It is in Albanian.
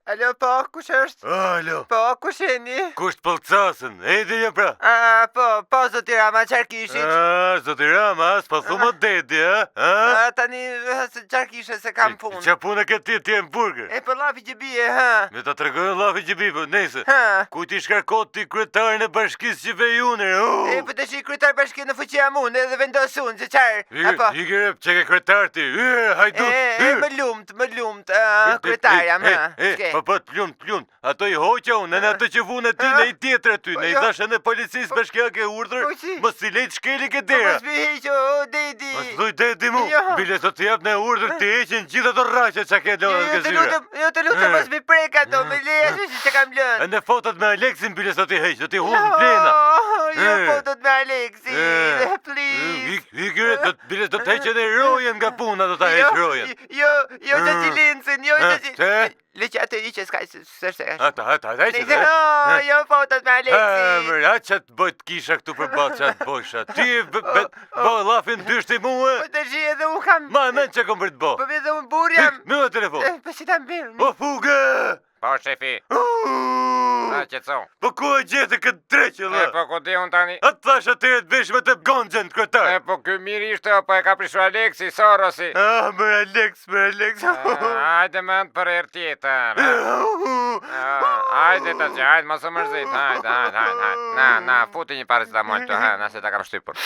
Alo, po, kush është? Alo. Po, kush jeni? Kusht pëllcasën, ejdi një pra. Po, zoti Rama, qarë kishit? Zoti Rama, s'pa thumë dedi, Tani, qarë kishe se kam punë? Qa punë e këtë ti e më burger? E, për lafi që bie, ha? Me ta tregojnë lafi që bie, për nese. Ku ti shkarkot ti kryetarën e bashkisë që vejunër, E, për të shi kryetar bashkë në fuqia mund edhe vendosun, që qarë, apo? Ikere, që ke kryetar ti, hajdu. Më lumt, kryetarja, Po, t'lumt, ato i hoqa unë, në ato që vunë ti, në i tjetër aty, në i thashe në policisë bashkjake urdhër, mos i lejtë shkeli ke dera. Mos mi heqo, dedi. Mos thuj dedi mu, bile sot t'jap në urdhër të heqin gjitha të rraqe që ke lënë në gëzyra. Jo të lutem, mos mi preka do, me leja që kam lënë. E në fotot me Aleksin bile sot i heq, do t'i hunë plena. Jo fotot me Aleksin, please. Ikere, bile do t'heqen e rojen nga puna, do t'a heq rojen. Jo që që lincin, jo që që... Leqë atë i që s'ka sërse. Ata, heqen. Jo fotot me Aleksin. Mërë, a që të bëjt kisha këtu për balë që atë bojsha. Ti bo lafin dyshti muë. Po të shi edhe unë kam... Ma men që kom për të bo. Po edhe unë burjam. Në dhe telefon. Po si ta mbirë. O fuge! Po, shefi. A, qëtëso. Po ku e gjete këtë treqë, E, po, ku di unë tani? Atë thash atyre të vesh me të gonxhen të kryetar. E, po, ky mirë ishte, po e ka prishu Aleksi, Sorosi. Mër Alex. Hajde më ndë për herë tjetër. Hajde të që, hajde, mos u mërzit, hajde. Na, futi një paracetamol të, nëse ta kam shtypur.